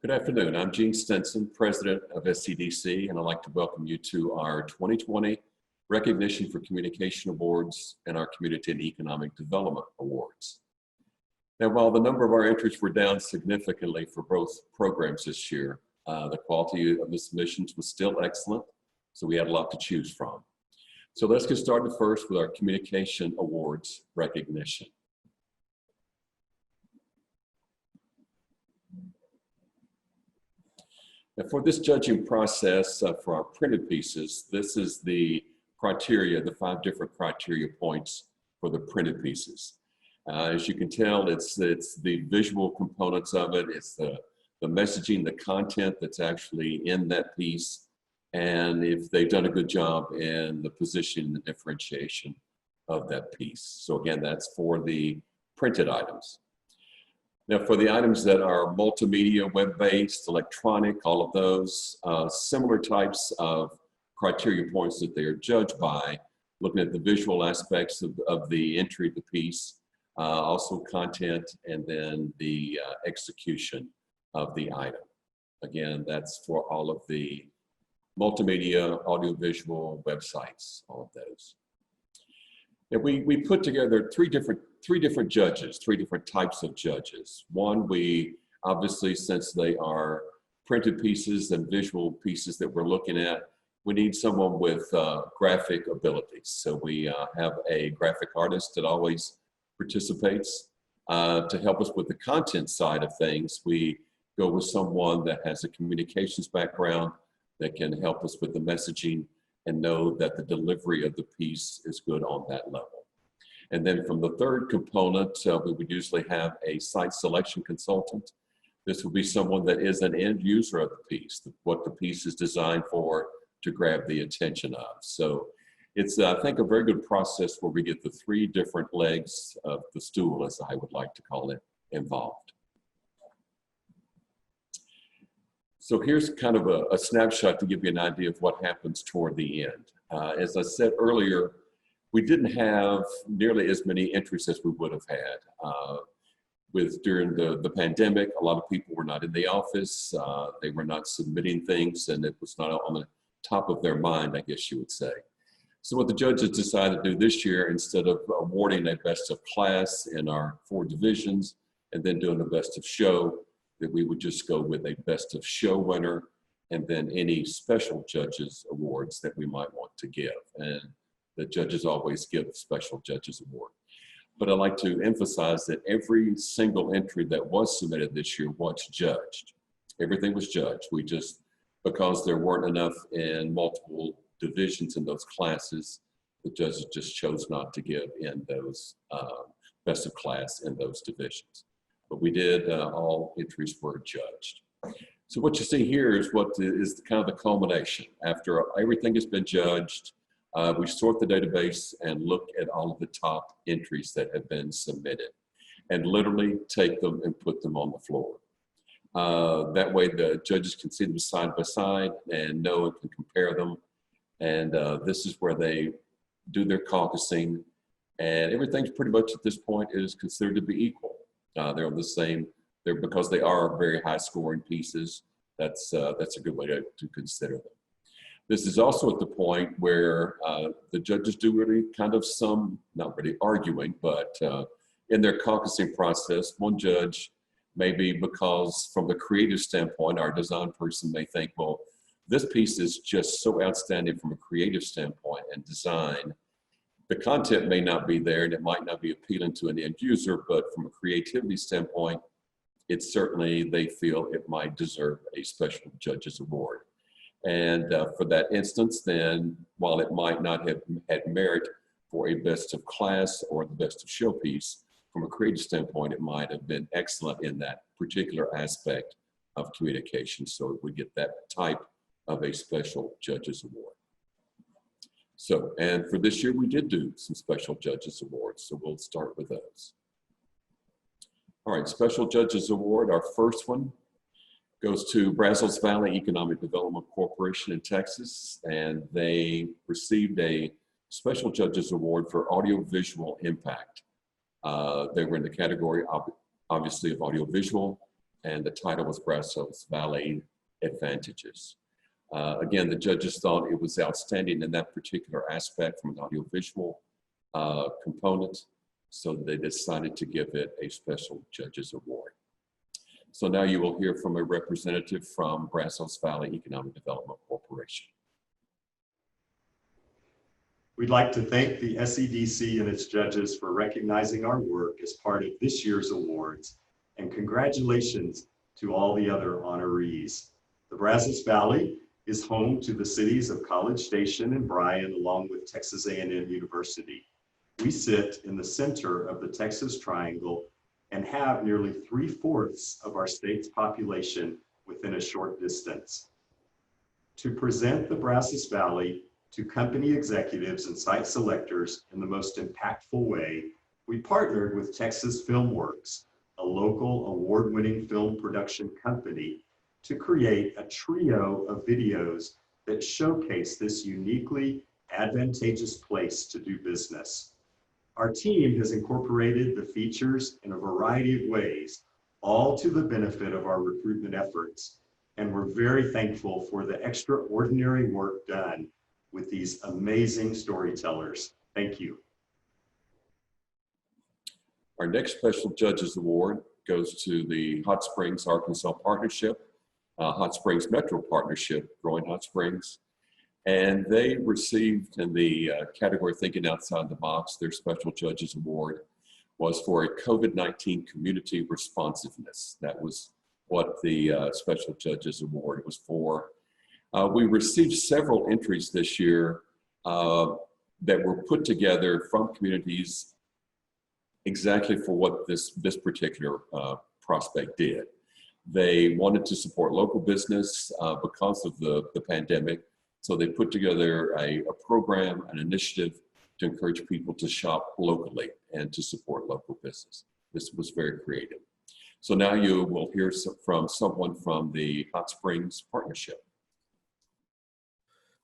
Good afternoon. I'm Gene Stinson, President of SEDC, and I'd like to welcome you to our 2020 Recognition for Communication Awards and our Community and Economic Development Awards. Now, while the number of our entries were down significantly for both programs this year, the quality of the submissions was still excellent, so we had a lot to choose from. So let's get started first with our Communication Awards recognition. Now, for this judging process for our printed pieces, this is the criteria, the 5 different criteria points for the printed pieces. As you can tell, it's the visual components of it, it's the messaging, the content that's actually in that piece, and if they've done a good job in the positioning, the differentiation of that piece. So again, that's for the printed items. Now, for the items that are multimedia, web-based, electronic, all of those, similar types of criteria points that they are judged by, looking at the visual aspects of the entry of the piece, also content, and then the execution of the item. Again, that's for all of the multimedia, audiovisual, websites, all of those. And we put together three different judges, 3 different types of judges. One, we obviously, since they are printed pieces and visual pieces that we're looking at, we need someone with graphic abilities. So we have a graphic artist that always participates. To help us with the content side of things, we go with someone that has a communications background that can help us with the messaging and know that the delivery of the piece is good on that level. And then from the third component, we would usually have a site selection consultant. This would be someone that is an end user of the piece, what the piece is designed for to grab the attention of. So it's, I think, a very good process where we get the 3 different legs of the stool, as I would like to call it, involved. So here's kind of a snapshot to give you an idea of what happens toward the end. As I said earlier, we didn't have nearly as many entries as we would have had. During the pandemic, a lot of people were not in the office, they were not submitting things, and it was not on the top of their mind, I guess you would say. So what the judges decided to do this year, instead of awarding a best of class in our 4 divisions and then doing a best of show, that we would just go with a best of show winner and then any special judges awards that we might want to give. And the judges always give a special judges award. But I'd like to emphasize that every single entry that was submitted this year was judged. Everything was judged. We just, because there weren't enough in multiple divisions in those classes, the judges just chose not to give in those best of class in those divisions. But we did, all entries were judged. So what you see here is what is kind of the culmination. After everything has been judged, we sort the database and look at all of the top entries that have been submitted and literally take them and put them on the floor. That way the judges can see them side by side and know and can compare them. And this is where they do their caucusing, and everything's pretty much at this point is considered to be equal. They're on the same, because they are very high scoring pieces. That's a good way to consider them. This is also at the point where the judges do really kind of some, not really arguing, but in their caucusing process, one judge, maybe because from the creative standpoint, our design person may think, well, this piece is just so outstanding from a creative standpoint and design. The content may not be there and it might not be appealing to an end user, but from a creativity standpoint, it's certainly, they feel it might deserve a special judges award. And for that instance, then, while it might not have had merit for a best of class or the best of show piece, from a creative standpoint, it might have been excellent in that particular aspect of communication. So we get that type of a special judges award. So, and for this year, we did do some special judges awards, so we'll start with those. All right, special judges award, our first one goes to Brazos Valley Economic Development Corporation in Texas, and they received a special judges award for audiovisual impact. They were in the category, obviously, of audiovisual, and the title was Brazos Valley Advantages. Again, the judges thought it was outstanding in that particular aspect from an audiovisual component, so they decided to give it a special judges award. So now you will hear from a representative from Brazos Valley Economic Development Corporation. We'd like to thank the SEDC and its judges for recognizing our work as part of this year's awards, and congratulations to all the other honorees. The Brazos Valley is home to the cities of College Station and Bryan, along with Texas A&M University. We sit in the center of the Texas Triangle and have nearly 3/4 of our state's population within a short distance. To present the Brazos Valley to company executives and site selectors in the most impactful way, we partnered with Texas FilmWorks, a local award-winning film production company, to create a trio of videos that showcase this uniquely advantageous place to do business. Our team has incorporated the features in a variety of ways, all to the benefit of our recruitment efforts, and we're very thankful for the extraordinary work done with these amazing storytellers. Thank you. Our next special judges award goes to the Hot Springs, Arkansas Partnership, Hot Springs Metro Partnership, Growing Hot Springs. And they received in the category Thinking Outside the Box, their special judges award was for a COVID-19 community responsiveness. That was what the special judges award was for. We received several entries this year that were put together from communities exactly for what this particular prospect did. They wanted to support local business because of the pandemic. So they put together a program, an initiative to encourage people to shop locally and to support local business. This was very creative. So now you will hear from someone from the Hot Springs Partnership.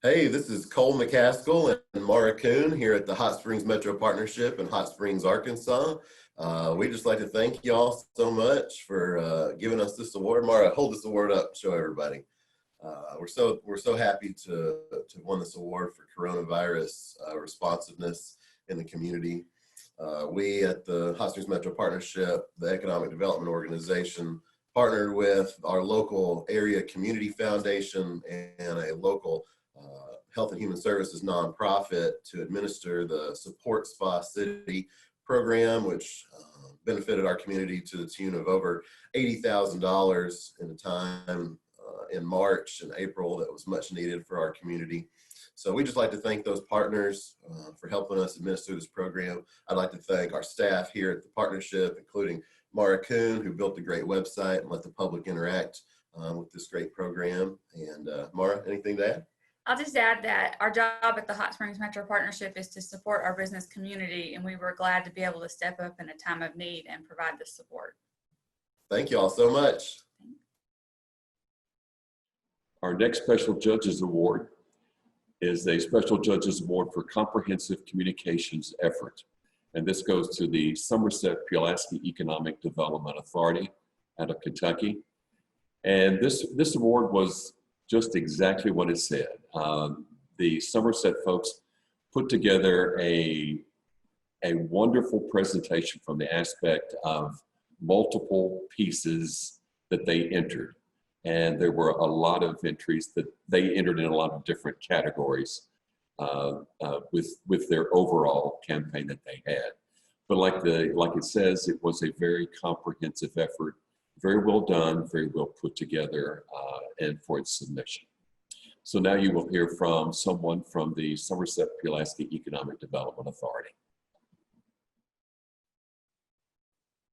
Hey, this is Cole McCaskill and Mara Kuhn here at the Hot Springs Metro Partnership in Hot Springs, Arkansas. We'd just like to thank y'all so much for giving us this award. Mara, hold this award up, show everybody. We're so happy to have won this award for coronavirus responsiveness in the community. We at the Hot Springs Metro Partnership, the Economic Development Organization, partnered with our local area community foundation and a local Health and Human Services nonprofit to administer the Support Spa City program, which benefited our community to the tune of over $80,000 in a time in March and April that was much needed for our community. So we just like to thank those partners for helping us administer this program. I'd like to thank our staff here at the partnership, including Mara Kuhn, who built a great website and let the public interact with this great program. And Mara, anything to add? I'll just add that our job at the Hot Springs Metro Partnership is to support our business community, and we were glad to be able to step up in a time of need and provide this support. Thank you all so much. Our next Special Judges Award is a Special Judges Award for Comprehensive Communications Effort. And this goes to the Somerset Pulaski Economic Development Authority out of Kentucky. And this award was just exactly what it said. The Somerset folks put together a wonderful presentation from the aspect of multiple pieces that they entered. And there were a lot of entries that they entered in a lot of different categories with their overall campaign that they had. But like it says, it was a very comprehensive effort, very well done, very well put together, and for its submission. So now you will hear from someone from the Somerset Pulaski Economic Development Authority.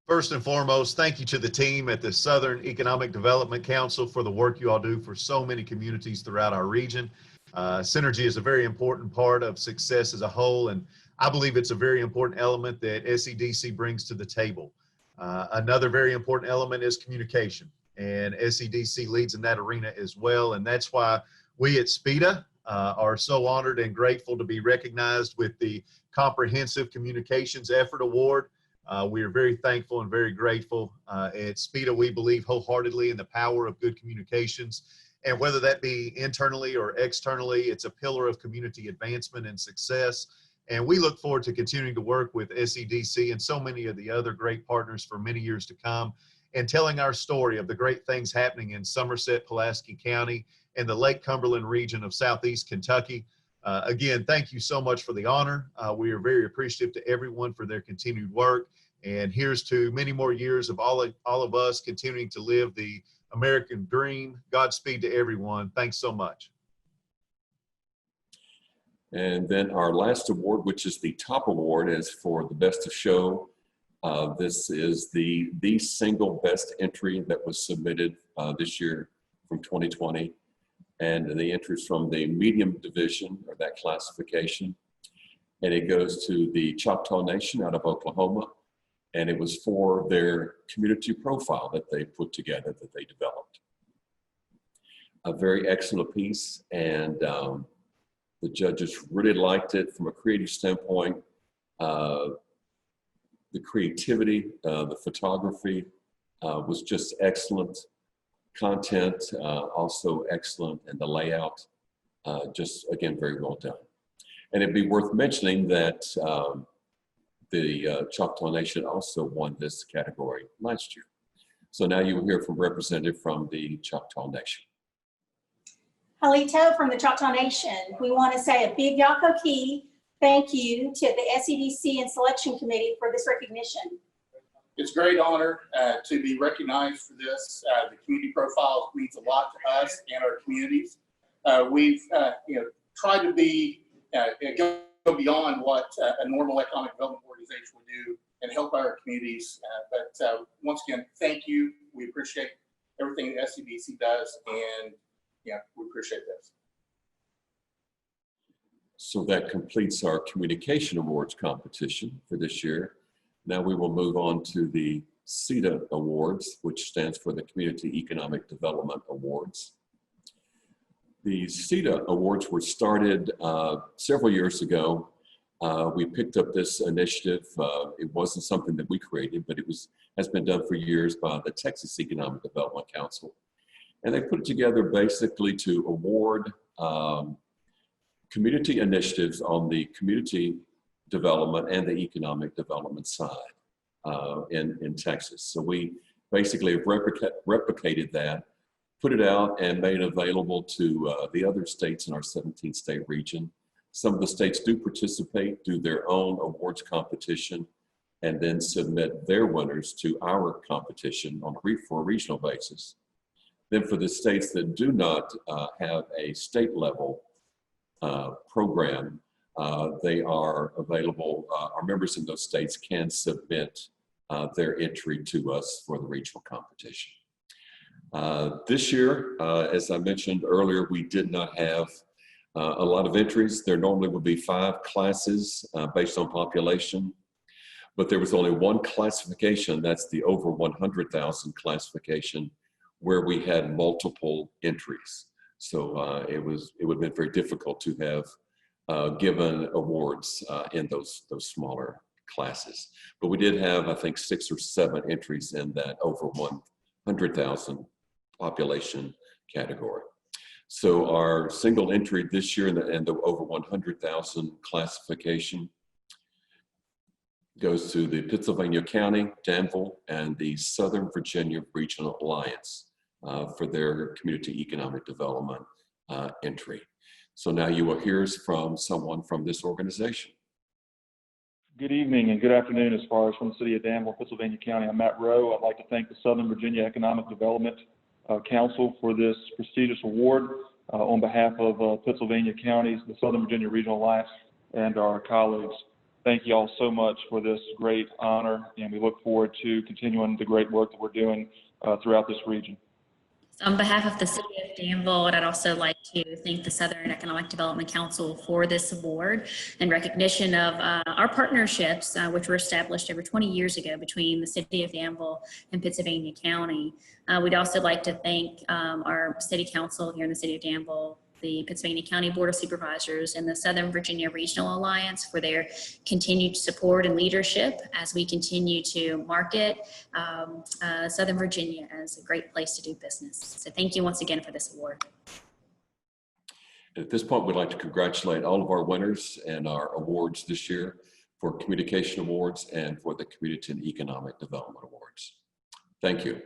First and foremost, thank you to the team at the Southern Economic Development Council for the work you all do for so many communities throughout our region. Synergy is a very important part of success as a whole, and I believe it's a very important element that SEDC brings to the table. Another very important element is communication, and SEDC leads in that arena as well, and that's why we at CEDA are so honored and grateful to be recognized with the Comprehensive Communications Effort Award. We are very thankful and very grateful. At SEDA, we believe wholeheartedly in the power of good communications. And whether that be internally or externally, it's a pillar of community advancement and success. And we look forward to continuing to work with SEDC and so many of the other great partners for many years to come, and telling our story of the great things happening in Somerset, Pulaski County, and the Lake Cumberland region of Southeast Kentucky. Again, thank you so much for the honor. We are very appreciative to everyone for their continued work. And here's to many more years of all of us continuing to live the American dream. Godspeed to everyone. Thanks so much. And then our last award, which is the top award, is for the best of show. This is the single best entry that was submitted this year from 2020. And the entries from the medium division, or that classification. And it goes to the Choctaw Nation out of Oklahoma. And it was for their community profile that they put together, that they developed. A very excellent piece, and the judges really liked it from a creative standpoint. The creativity, the photography was just excellent. Content also excellent, and the layout just, again, very well done. And it'd be worth mentioning that the Choctaw Nation also won this category last year. So now you will hear from representative from the Choctaw Nation. Halito from the Choctaw Nation. We want to say a big Yako Key thank you to the SEDC and Selection Committee for this recognition. It's a great honor to be recognized for this. The community profile means a lot to us and our communities. We've tried to be go beyond what a normal economic development organization would do and help our communities. But once again, thank you. We appreciate everything that SEDC does, and yeah, we appreciate this. So that completes our communication awards competition for this year. Now we will move on to the CEDA Awards, which stands for the Community Economic Development Awards. The CEDA Awards were started several years ago. We picked up this initiative. It wasn't something that we created, but it has been done for years by the Texas Economic Development Council. And they put it together basically to award community initiatives on the community development and the economic development side in Texas. So we basically have replicated that, put it out, and made it available to the other states in our 17-state region. Some of the states do participate, do their own awards competition, and then submit their winners to our competition for a regional basis. Then for the states that do not have a state level program, they are available, our members in those states can submit their entry to us for the regional competition. This year, as I mentioned earlier, we did not have a lot of entries. There normally would be 5 classes based on population, but there was only one classification, that's the over 100,000 classification, where we had multiple entries. So it would have been very difficult to have given awards in those smaller classes. But we did have, I think, 6 or 7 entries in that over 100,000 population category. So our single entry this year in the over 100,000 classification goes to the Pennsylvania County, Danville, and the Southern Virginia Regional Alliance for their community economic development entry. So now you will hear from someone from this organization. Good evening and good afternoon as far as from the city of Danville, Pennsylvania County. I'm Matt Rowe. I'd like to thank the Southern Virginia Economic Development Council for this prestigious award on behalf of Pennsylvania counties, the Southern Virginia Regional Alliance, and our colleagues. Thank you all so much for this great honor, and we look forward to continuing the great work that we're doing throughout this region. So on behalf of the city of Danville, I'd also like to thank the Southern Economic Development Council for this award in recognition of our partnerships, which were established over 20 years ago between the city of Danville and Pennsylvania County. We'd also like to thank our city council here in the city of Danville, the Pennsylvania County Board of Supervisors and the Southern Virginia Regional Alliance for their continued support and leadership as we continue to market Southern Virginia as a great place to do business. So thank you once again for this award. At this point, we'd like to congratulate all of our winners and our awards this year for Communication Awards and for the Community and Economic Development Awards. Thank you.